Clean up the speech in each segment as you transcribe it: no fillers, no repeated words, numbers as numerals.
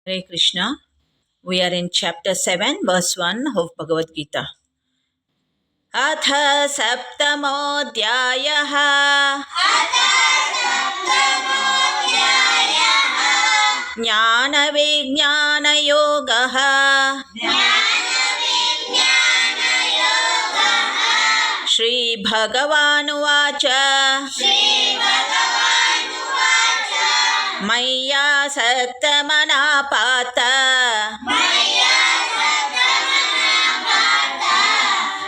Hare Krishna. We are in chapter 7, verse 1 of Bhagavad Gita. अथ सप्तमोऽध्यायः ज्ञानविज्ञानयोगः श्रीभगवानुवाच मय्यासक्तमनः पार्थ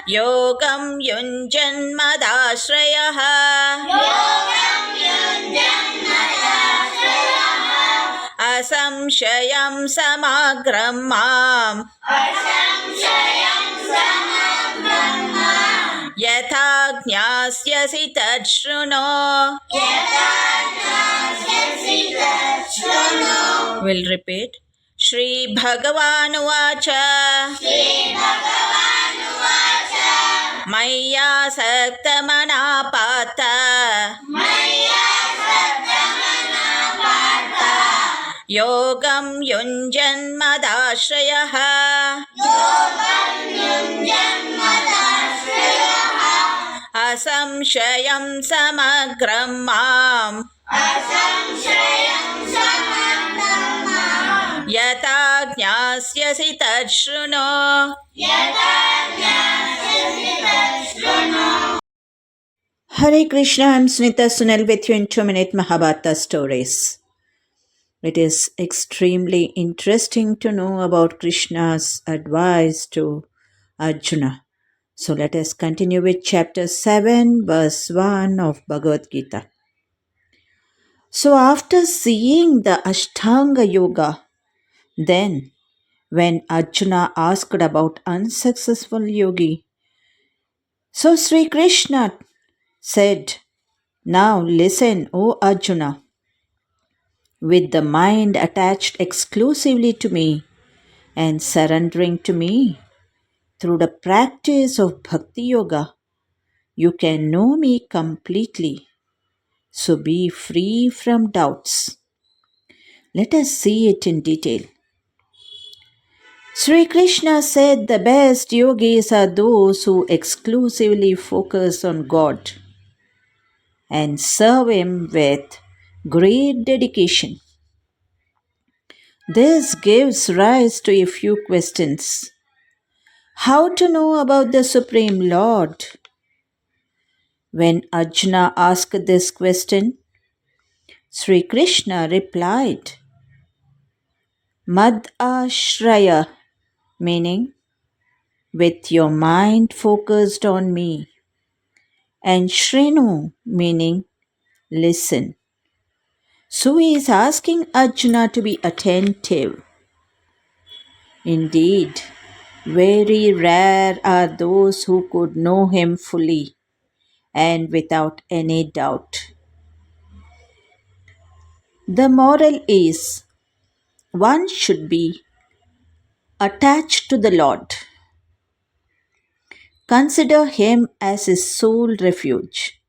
योगं युञ्जन्मदाश्रयः असंशयं समग्रं माम् यथा ज्ञास्यसि तच्छृणु. We'll repeat. Shri Bhagavan मय्यासक्तमनः Partha योगं युञ्जन्मदाश्रयः असंशयं समग्रं माम् यथा ज्ञास्यसि तच्छृणु. Hare Krishna, I'm Sunita Sunil with you in 2-minute Mahabharata stories. It is extremely interesting to know about Krishna's advice to Arjuna. So let us continue with chapter 7, verse 1 of Bhagavad Gita. So after seeing the Ashtanga Yoga, then when Arjuna asked about unsuccessful yogi, so Sri Krishna said, "Now listen, O Arjuna. With the mind attached exclusively to me and surrendering to me through the practice of Bhakti Yoga, you can know me completely. So be free from doubts." Let us see it in detail. Sri Krishna said the best yogis are those who exclusively focus on God and serve Him with great dedication. This gives rise to a few questions. How to know about the Supreme Lord? When Arjuna asked this question, Sri Krishna replied, Mad Ashraya, meaning with your mind focused on me, and Shrinu, meaning listen. So he is asking Arjuna to be attentive. Indeed, very rare are those who could know him fully and without any doubt. The moral is one should be attached to the Lord. Consider him as his sole refuge.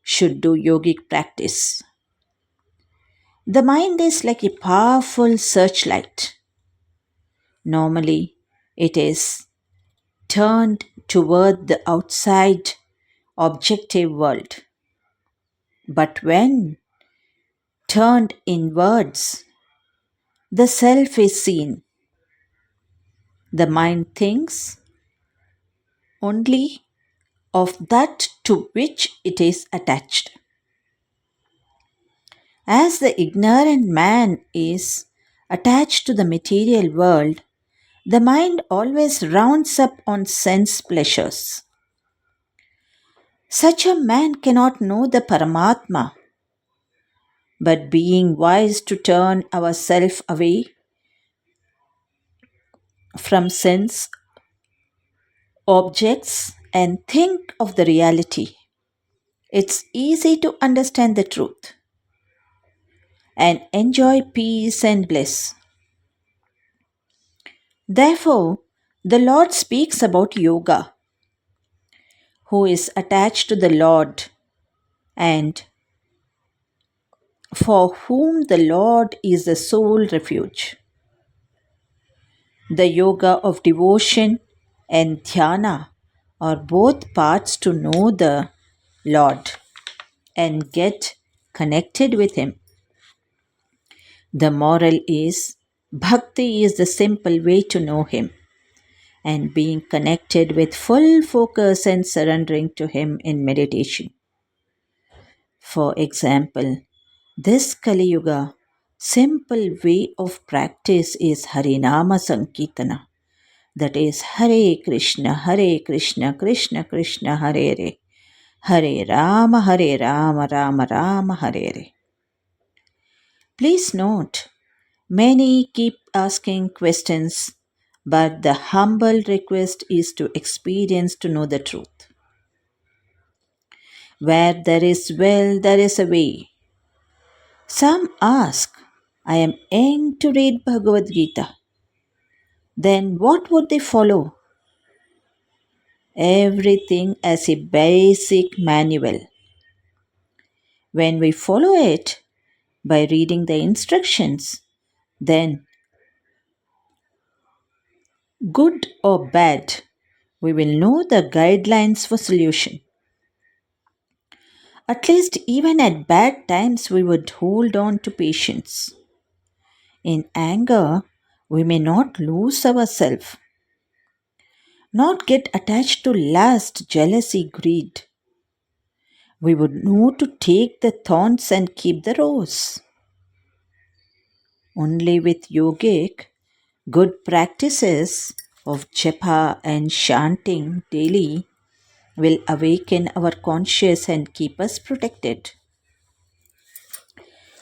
Should do yogic practice. The mind is like a powerful searchlight. Normally, it is turned toward the outside objective world. But when turned inwards, the self is seen. The mind thinks only of that to which it is attached. As the ignorant man is attached to the material world, the mind always rounds up on sense pleasures. Such a man cannot know the Paramatma. But being wise to turn ourselves away from sense objects and think of the reality, it's easy to understand the truth and enjoy peace and bliss. Therefore, the Lord speaks about yoga, who is attached to the Lord and for whom the Lord is the sole refuge. The yoga of devotion and dhyana are both paths to know the Lord and get connected with Him. The moral is bhakti is the simple way to know Him, and being connected with full focus and surrendering to Him in meditation. For example, this Kali Yuga simple way of practice is Harinama Sankirtana. That is Hare Krishna, Krishna Krishna, Hare Hare, Hare Rama, Rama Rama, Hare Hare. Please note, many keep asking questions, but the humble request is to experience to know the truth. Where there is will, there is a way. Some ask, I am young to read Bhagavad Gita. Then what would they follow? Everything as a basic manual. When we follow it by reading the instructions, then good or bad, we will know the guidelines for solution. At least even at bad times we would hold on to patience. In anger, we may not lose ourselves, not get attached to lust, jealousy, greed. We would know to take the thorns and keep the rose. Only with yogic, good practices of japa and chanting daily will awaken our conscience and keep us protected.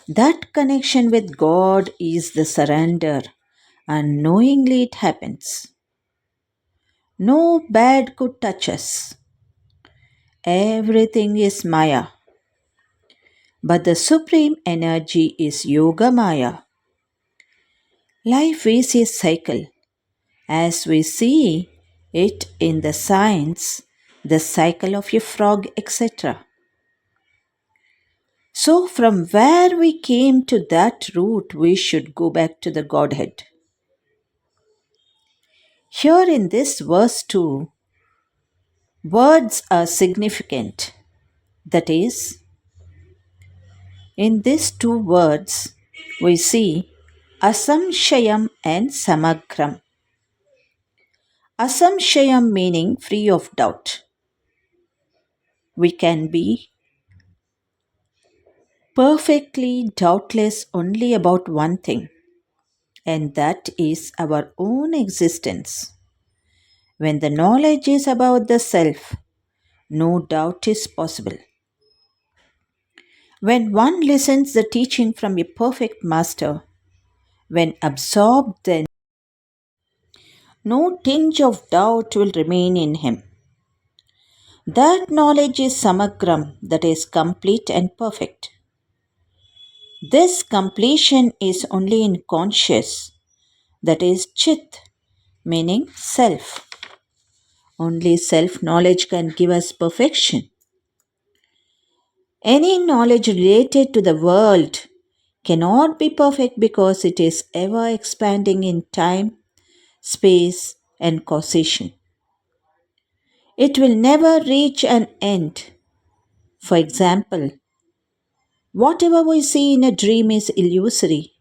That connection with God is the surrender, and knowingly it happens. No bad could touch us. Everything is Maya. But the supreme energy is Yoga Maya. Life is a cycle. As we see it in the science, the cycle of a frog, etc. So, from where we came to that root, we should go back to the Godhead. Here in this verse, too, words are significant. That is, in these two words, we see asamshayam and samagram. Asamshayam meaning free of doubt. We can be perfectly doubtless only about one thing, and that is our own existence. When the knowledge is about the self, no doubt is possible. When one listens the teaching from a perfect master, when absorbed, then no tinge of doubt will remain in him. That knowledge is samagram, that is complete and perfect. This completion is only in conscious, that is chit, meaning self. Only self knowledge can give us perfection. Any knowledge related to the world cannot be perfect because it is ever expanding in time, space, and causation. It will never reach an end. For example, whatever we see in a dream is illusory.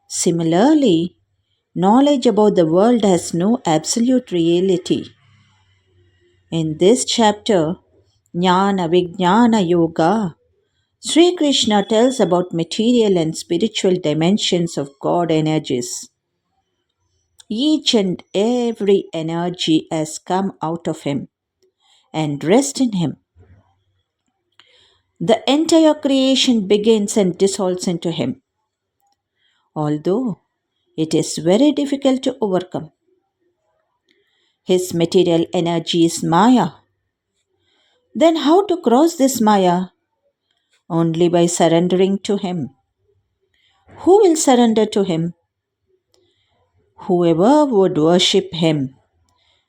Similarly, knowledge about the world has no absolute reality. In this chapter, Jnana Vijnana Yoga, Sri Krishna tells about material and spiritual dimensions of God energies. Each and every energy has come out of him and rests in him. The entire creation begins and dissolves into him, although it is very difficult to overcome. His material energy is Maya. Then, how to cross this Maya? Only by surrendering to him. Who will surrender to him? Whoever would worship him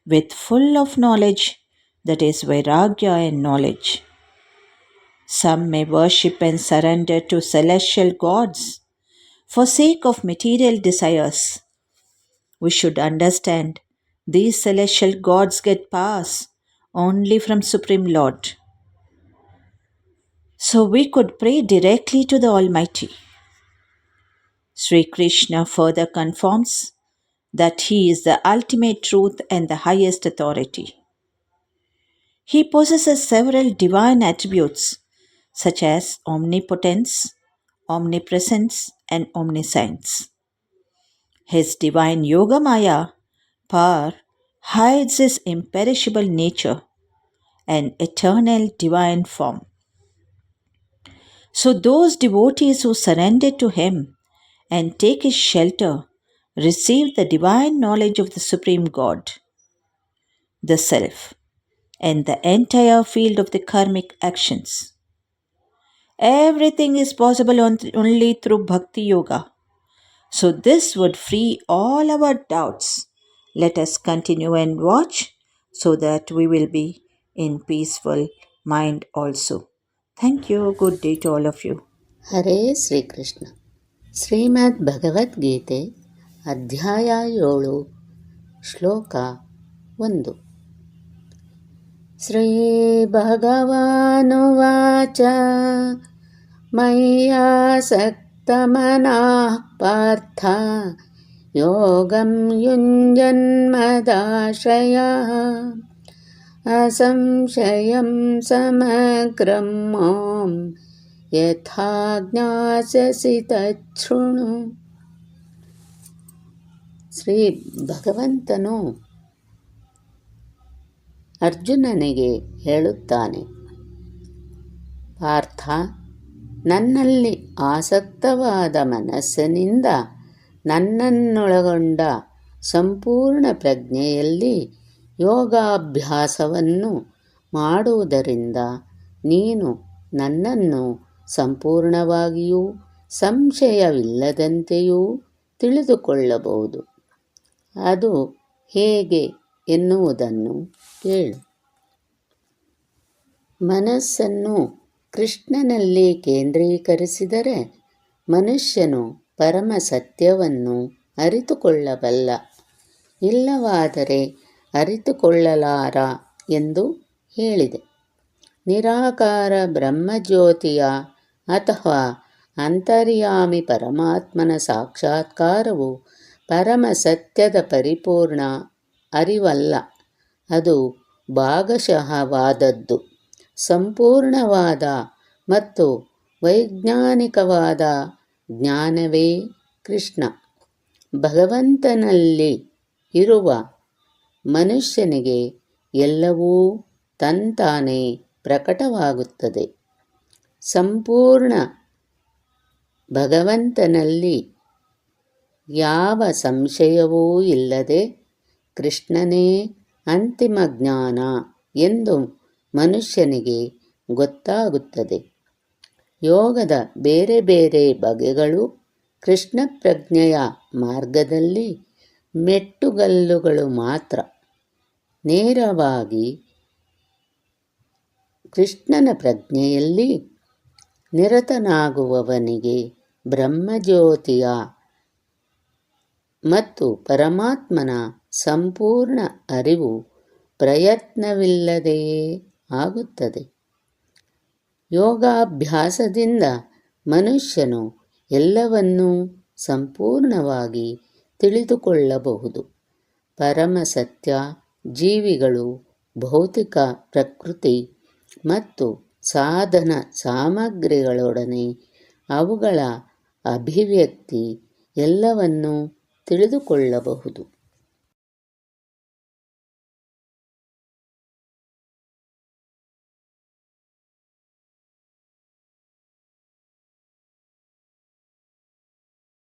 with full of knowledge, that is Vairagya and knowledge. Some may worship and surrender to celestial gods for sake of material desires. We should understand these celestial gods get powers only from Supreme Lord. So we could pray directly to the Almighty. Sri Krishna further confirms that He is the ultimate truth and the highest authority. He possesses several divine attributes such as omnipotence, omnipresence, and omniscience. His divine Yogamaya power hides his imperishable nature and eternal divine form. So, those devotees who surrender to him and take his shelter receive the divine knowledge of the Supreme God, the Self, and the entire field of the karmic actions. Everything is possible only through Bhakti Yoga. So, this would free all our doubts. Let us continue and watch so that we will be in peaceful mind also. Thank you. Good day to all of you. ಹರೇ ಶ್ರೀಕೃಷ್ಣ. ಶ್ರೀಮದ್ ಭಗವದ್ಗೀತೆ ಅಧ್ಯಾಯ 7 ಶ್ಲೋಕ 1. ಶ್ರೀ ಭಗವಾನುವಾಚ ಮಯ್ಯಾಸಕ್ತಮನಃ ಪಾರ್ಥ ಯೋಗಂ ಯುಂಜನ್ಮದಾಶ್ರಯಃ ಅಸಂಶಯಂ ಸಮಗ್ರಂ ಮಾಂ ಯಥಾ ಜ್ಞಾಸ್ಯಸಿ ತಚ್ಛೃಣು. ಶ್ರೀ ಭಗವಂತನು ಅರ್ಜುನನಿಗೆ ಹೇಳುತ್ತಾನೆ, ಪಾರ್ಥ, ನನ್ನಲ್ಲಿ ಆಸಕ್ತವಾದ ಮನಸ್ಸಿನಿಂದ ನನ್ನನ್ನೊಳಗೊಂಡ ಸಂಪೂರ್ಣ ಪ್ರಜ್ಞೆಯಲ್ಲಿ ಯೋಗಾಭ್ಯಾಸವನ್ನು ಮಾಡುವುದರಿಂದ ನೀನು ನನ್ನನ್ನು ಸಂಪೂರ್ಣವಾಗಿಯೂ ಸಂಶಯವಿಲ್ಲದಂತೆಯೂ ತಿಳಿದುಕೊಳ್ಳಬಹುದು. ಅದು ಹೇಗೆ ಎನ್ನುವುದನ್ನು ಕೇಳು. ಮನಸ್ಸನ್ನು ಕೃಷ್ಣನಲ್ಲಿ ಕೇಂದ್ರೀಕರಿಸಿದರೆ ಮನುಷ್ಯನು ಪರಮ ಸತ್ಯವನ್ನು ಅರಿತುಕೊಳ್ಳಬಲ್ಲ, ಇಲ್ಲವಾದರೆ ಅರಿತುಕೊಳ್ಳಲಾರ ಎಂದು ಹೇಳಿದೆ. ನಿರಾಕಾರ ಬ್ರಹ್ಮಜ್ಯೋತಿಯ ಅಥವಾ ಅಂತರ್ಯಾಮಿ ಪರಮಾತ್ಮನ ಸಾಕ್ಷಾತ್ಕಾರವು ಪರಮ ಸತ್ಯದ ಪರಿಪೂರ್ಣ ಅರಿವಲ್ಲ. ಅದು ಭಾಗಶಃವಾದದ್ದು. ಸಂಪೂರ್ಣವಾದ ಮತ್ತು ವೈಜ್ಞಾನಿಕವಾದ ಜ್ಞಾನವೇ ಕೃಷ್ಣ. ಭಗವಂತನಲ್ಲಿ ಇರುವ ಮನುಷ್ಯನಿಗೆ ಎಲ್ಲವೂ ತಂತಾನೇ ಪ್ರಕಟವಾಗುತ್ತದೆ. ಸಂಪೂರ್ಣ ಭಗವಂತನಲ್ಲಿ ಯಾವ ಸಂಶಯವೂ ಇಲ್ಲದೆ ಕೃಷ್ಣನೇ ಅಂತಿಮ ಜ್ಞಾನ ಎಂದು ಮನುಷ್ಯನಿಗೆ ಗೊತ್ತಾಗುತ್ತದೆ. ಯೋಗದ ಬೇರೆ ಬೇರೆ ಬಗೆಗಳು ಕೃಷ್ಣ ಪ್ರಜ್ಞೆಯ ಮಾರ್ಗದಲ್ಲಿ ಮೆಟ್ಟುಗಲ್ಲುಗಳು ಮಾತ್ರ. ನೇರವಾಗಿ ಕೃಷ್ಣನ ಪ್ರಜ್ಞೆಯಲ್ಲಿ ನಿರತನಾಗುವವನಿಗೆ ಬ್ರಹ್ಮಜ್ಯೋತಿಯ ಮತ್ತು ಪರಮಾತ್ಮನ ಸಂಪೂರ್ಣ ಅರಿವು ಪ್ರಯತ್ನವಿಲ್ಲದೆಯೇ ಆಗುತ್ತದೆ. ಯೋಗಾಭ್ಯಾಸದಿಂದ ಮನುಷ್ಯನು ಎಲ್ಲವನ್ನೂ ಸಂಪೂರ್ಣವಾಗಿ ತಿಳಿದುಕೊಳ್ಳಬಹುದು. ಪರಮ ಸತ್ಯ, ಜೀವಿಗಳು, ಭೌತಿಕ ಪ್ರಕೃತಿ ಮತ್ತು ಸಾಧನ ಸಾಮಗ್ರಿಗಳೊಡನೆ ಅವುಗಳ ಅಭಿವ್ಯಕ್ತಿ ಎಲ್ಲವನ್ನೂ ತಿಳಿದುಕೊಳ್ಳಬಹುದು.